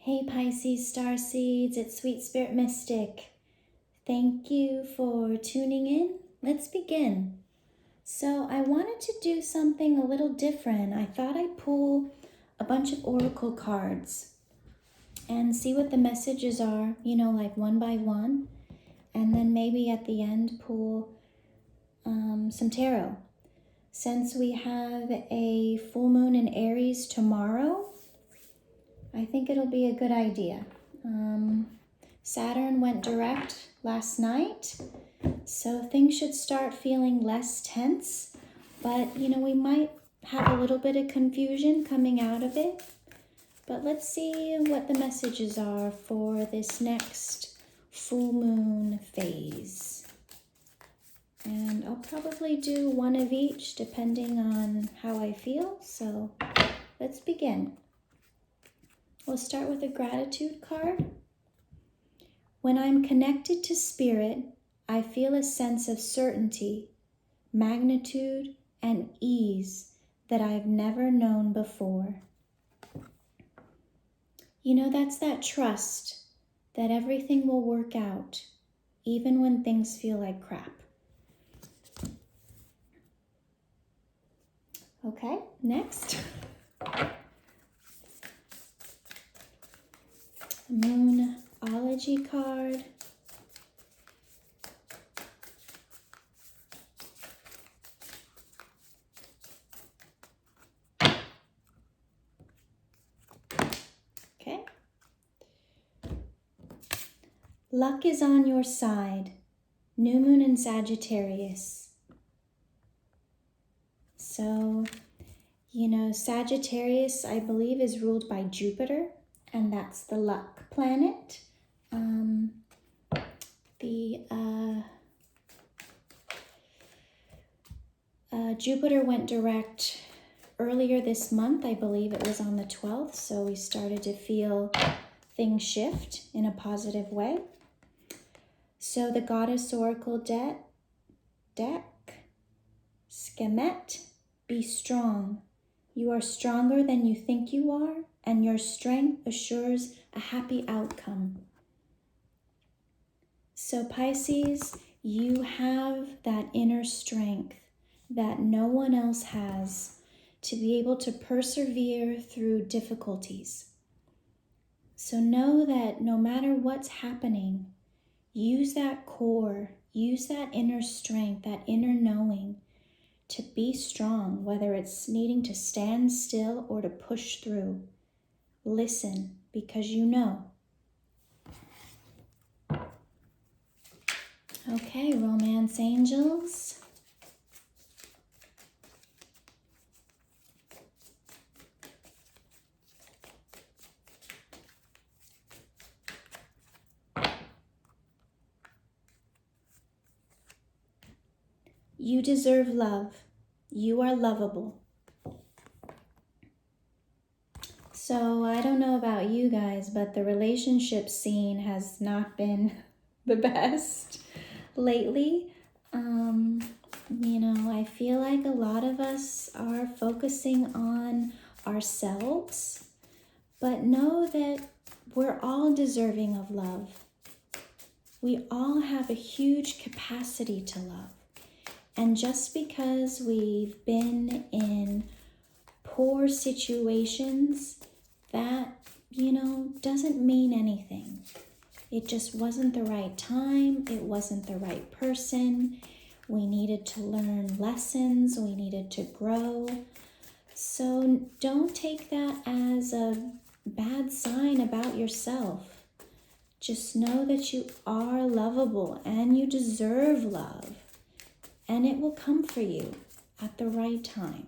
Hey Pisces Starseeds, it's Sweet Spirit Mystic. Thank you for tuning in. Let's begin. So I wanted to do something a little different. I thought I'd pull a bunch of oracle cards and see what the messages are, like one by one. And then maybe at the end pull some tarot. Since we have a full moon in Aries tomorrow, I think it'll be a good idea. Saturn went direct last night, so things should start feeling less tense, but we might have a little bit of confusion coming out of it. But let's see what the messages are for this next full moon phase. And I'll probably do one of each depending on how I feel, so let's begin. We'll start with a gratitude card. When I'm connected to spirit, I feel a sense of certainty, magnitude, and ease that I've never known before. That's that trust that everything will work out, even when things feel like crap. Okay, next. Moonology card. Okay. Luck is on your side. New moon in Sagittarius. So, Sagittarius, I believe, is ruled by Jupiter, and that's the luck planet. Jupiter went direct earlier this month. I believe it was on the 12th, so we started to feel things shift in a positive way. So the Goddess Oracle deck, Skemet, be strong. You are stronger than you think you are, and your strength assures a happy outcome. So Pisces, you have that inner strength that no one else has to be able to persevere through difficulties. So know that no matter what's happening, use that core, use that inner strength, that inner knowing to be strong, whether it's needing to stand still or to push through. Listen, because you know. Okay, romance angels. You deserve love. You are lovable. So I don't know about you guys, but the relationship scene has not been the best lately. I feel like a lot of us are focusing on ourselves, but know that we're all deserving of love. We all have a huge capacity to love. And just because we've been in poor situations, that, doesn't mean anything. It just wasn't the right time. It wasn't the right person. We needed to learn lessons. We needed to grow. So don't take that as a bad sign about yourself. Just know that you are lovable and you deserve love. And it will come for you at the right time.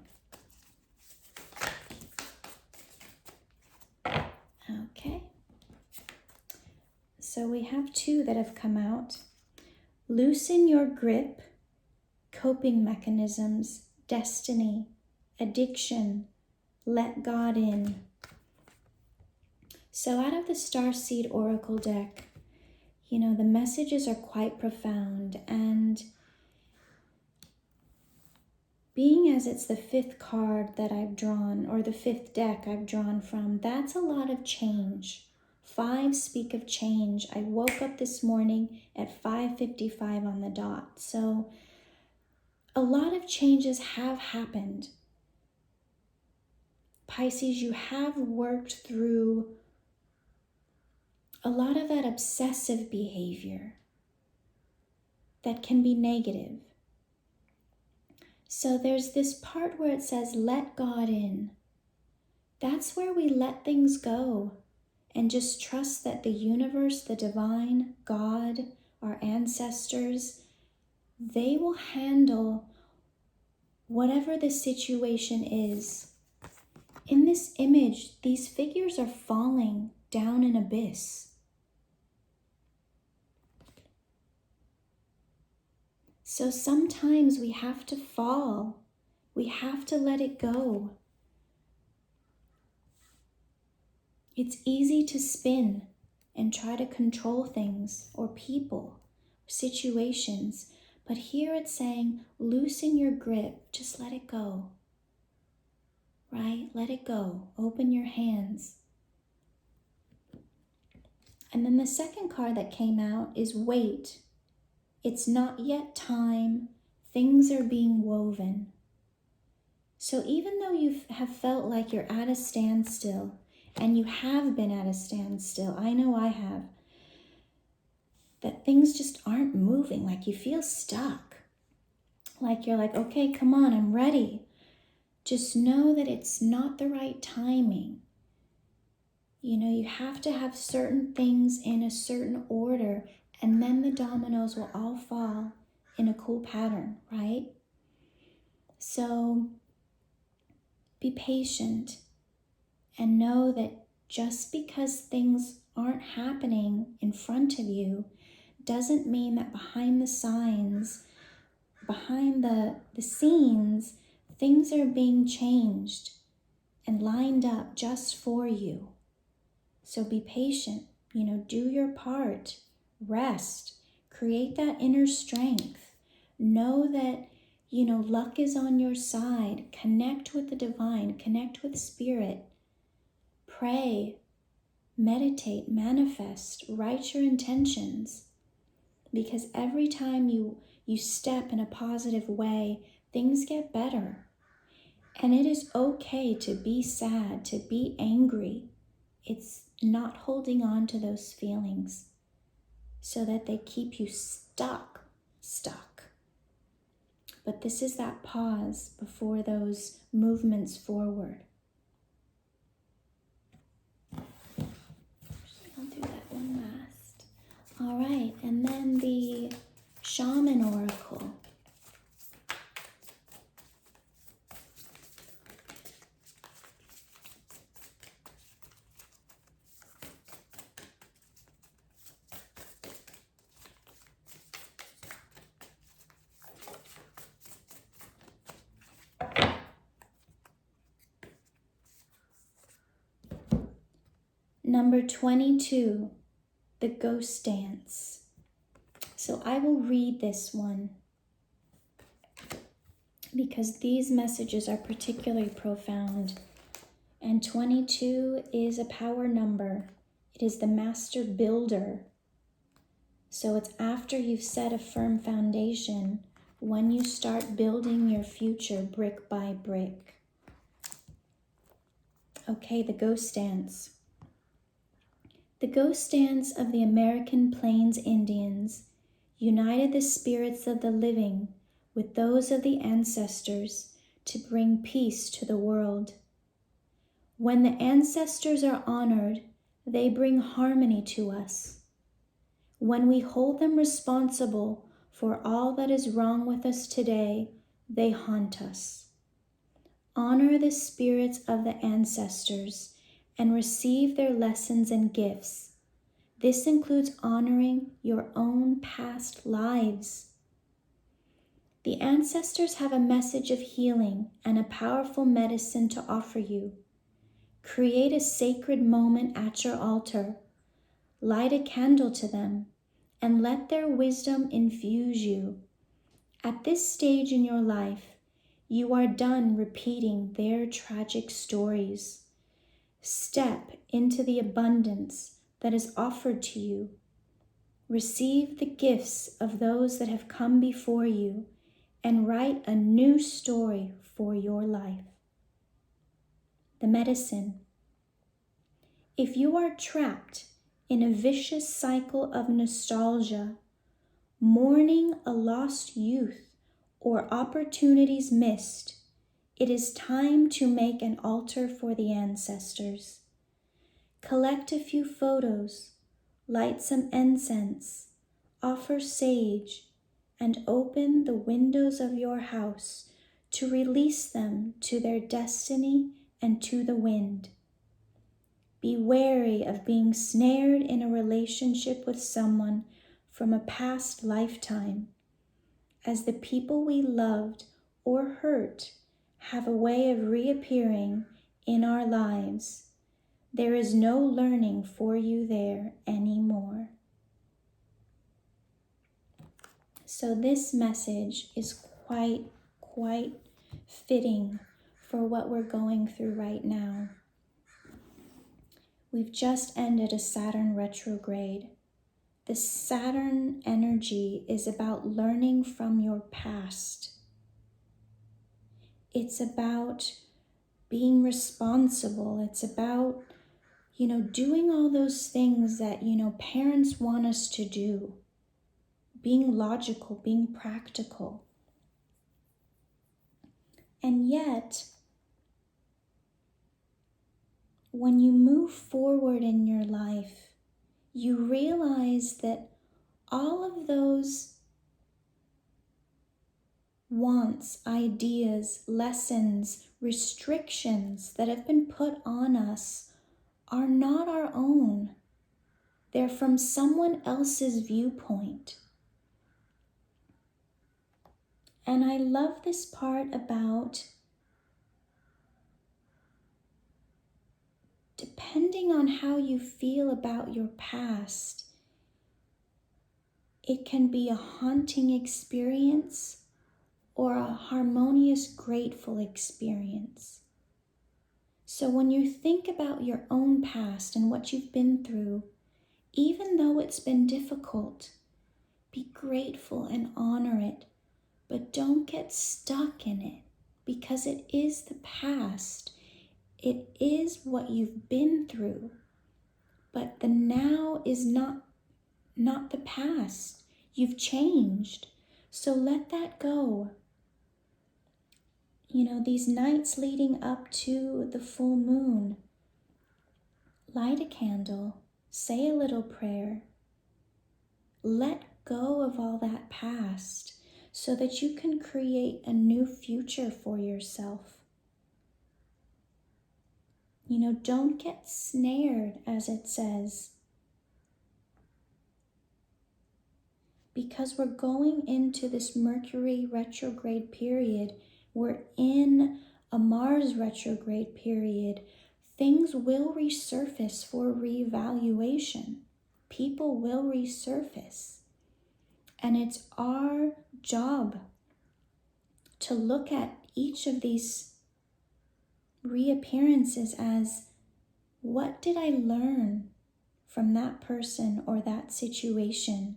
Okay. So we have two that have come out. Loosen your grip, coping mechanisms, destiny, addiction, let God in. So out of the Starseed Oracle deck, the messages are quite profound, and being as it's the fifth card that I've drawn, or the fifth deck I've drawn from, that's a lot of change. 5 speak of change. I woke up this morning at 5:55 on the dot. So a lot of changes have happened. Pisces, you have worked through a lot of that obsessive behavior that can be negative. So there's this part where it says, let God in. That's where we let things go and just trust that the universe, the divine, God, our ancestors, they will handle whatever the situation is. In this image, these figures are falling down an abyss. So sometimes we have to fall. We have to let it go. It's easy to spin and try to control things or people, situations. But here it's saying, loosen your grip. Just let it go. Right? Let it go. Open your hands. And then the second card that came out is wait. It's not yet time. Things are being woven. So even though you have felt like you're at a standstill, and you have been at a standstill, I know I have, that things just aren't moving, like you feel stuck. Like you're like, okay, come on, I'm ready. Just know that it's not the right timing. You know, you have to have certain things in a certain order, and then the dominoes will all fall in a cool pattern, right? So be patient and know that just because things aren't happening in front of you doesn't mean that behind the scenes, things are being changed and lined up just for you. So be patient, do your part, rest, create that inner strength. Know that, luck is on your side. Connect with the divine, connect with spirit. Pray, meditate, manifest, write your intentions. Because every time you step in a positive way, things get better. And it is okay to be sad, to be angry. It's not holding on to those feelings so that they keep you stuck. But this is that pause before those movements forward. I'll do that one last. All right, and then the Shaman Oracle. Number 22, the Ghost Dance. So I will read this one because these messages are particularly profound. And 22 is a power number. It is the master builder. So it's after you've set a firm foundation when you start building your future brick by brick. Okay, the Ghost Dance. The Ghost Dance of the American Plains Indians united the spirits of the living with those of the ancestors to bring peace to the world. When the ancestors are honored, they bring harmony to us. When we hold them responsible for all that is wrong with us today, they haunt us. Honor the spirits of the ancestors and receive their lessons and gifts. This includes honoring your own past lives. The ancestors have a message of healing and a powerful medicine to offer you. Create a sacred moment at your altar. Light a candle to them and let their wisdom infuse you. At this stage in your life, you are done repeating their tragic stories. Step into the abundance, that is offered to you. Receive the gifts of those that have come before you and write a new story for your life. The medicine. If you are trapped in a vicious cycle of nostalgia, mourning a lost youth or opportunities missed, it is time to make an altar for the ancestors. Collect a few photos, light some incense, offer sage, and open the windows of your house to release them to their destiny and to the wind. Be wary of being snared in a relationship with someone from a past lifetime, as the people we loved or hurt have a way of reappearing in our lives. There is no learning for you there anymore. So this message is quite fitting for what we're going through right now. We've just ended a Saturn retrograde. The Saturn energy is about learning from your past. It's about being responsible. It's about, doing all those things that, parents want us to do. Being logical, being practical. And yet, when you move forward in your life, you realize that all of those wants, ideas, lessons, restrictions that have been put on us are not our own. They're from someone else's viewpoint. And I love this part about depending on how you feel about your past, it can be a haunting experience or a harmonious, grateful experience. So when you think about your own past and what you've been through, even though it's been difficult, be grateful and honor it, but don't get stuck in it because it is the past. It is what you've been through, but the now is not the past. You've changed, so let that go. These nights leading up to the full moon, light a candle, say a little prayer. Let go of all that past so that you can create a new future for yourself. Don't get snared, as it says, because we're going into this Mercury retrograde period. We're in a Mars retrograde period. Things will resurface for reevaluation. People will resurface. And it's our job to look at each of these reappearances as, what did I learn from that person or that situation?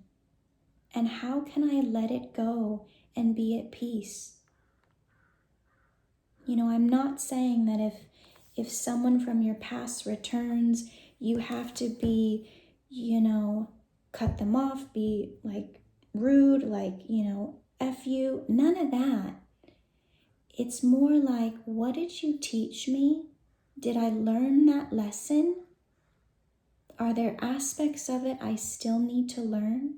And how can I let it go and be at peace? I'm not saying that if someone from your past returns, you have to be, cut them off, be rude, F you, none of that. It's more like, what did you teach me? Did I learn that lesson? Are there aspects of it I still need to learn?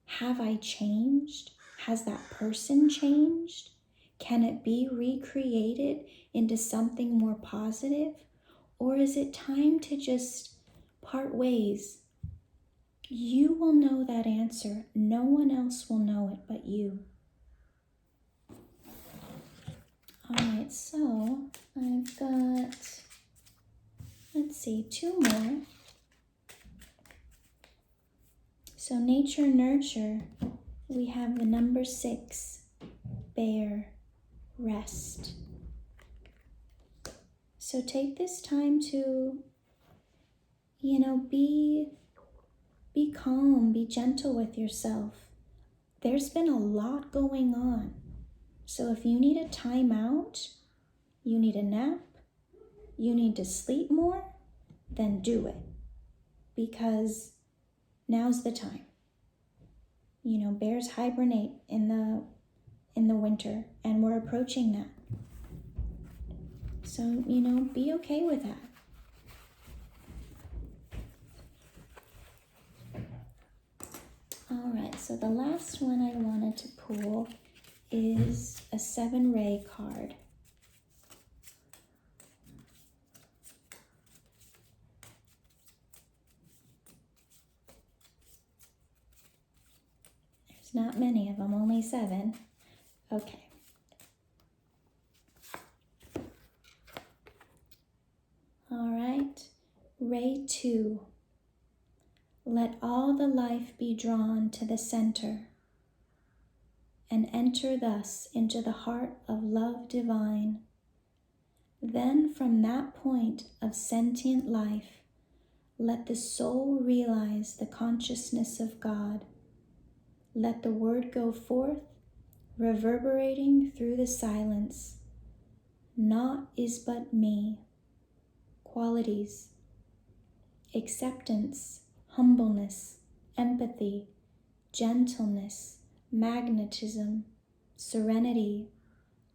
Have I changed? Has that person changed? Can it be recreated into something more positive? Or is it time to just part ways? You will know that answer. No one else will know it but you. All right, so I've got, two more. So nature, nurture, we have the number 6, bear, rest. So take this time to, be calm, be gentle with yourself. There's been a lot going on. So if you need a time out, you need a nap, you need to sleep more, then do it. Because now's the time. Bears hibernate in the winter, and we're approaching that. So, be okay with that. All right, so the last one I wanted to pull is a 7-ray card. There's not many of them, only 7. Okay. All right, Ray 2. Let all the life be drawn to the center and enter thus into the heart of love divine. Then from that point of sentient life, let the soul realize the consciousness of God. Let the word go forth, reverberating through the silence. Naught is but me. Qualities: acceptance, humbleness, empathy, gentleness, magnetism, serenity,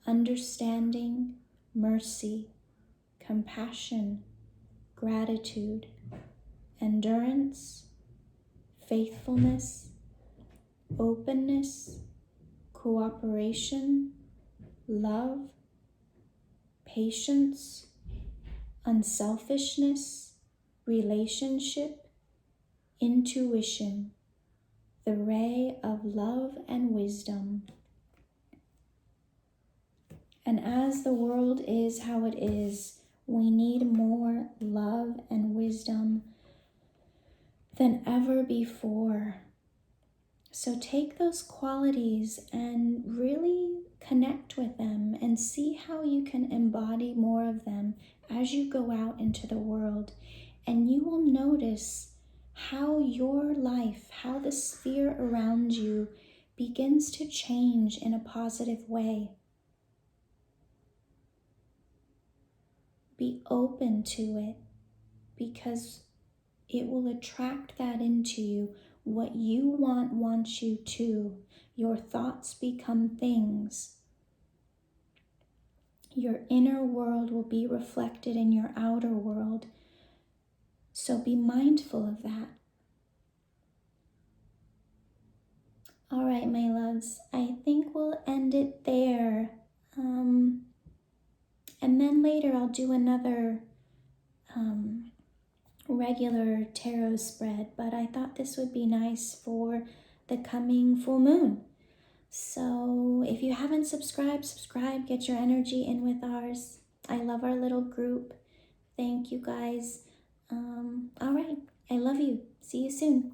understanding, mercy, compassion, gratitude, endurance, faithfulness, openness, cooperation, love, patience, unselfishness, relationship, intuition, the ray of love and wisdom. And as the world is how it is, we need more love and wisdom than ever before. So take those qualities and really connect with them and see how you can embody more of them as you go out into the world. And you will notice how your life, how the sphere around you begins to change in a positive way. Be open to it, because it will attract that into you. What you want wants you to. Your thoughts become things. Your inner world will be reflected in your outer world. So be mindful of that. All right, my loves, I think we'll end it there. And then later I'll do another regular tarot spread, but I thought this would be nice for the coming full moon. So if you haven't subscribed, subscribe, get your energy in with ours. I love our little group. Thank you guys. All right, I love you. See you soon.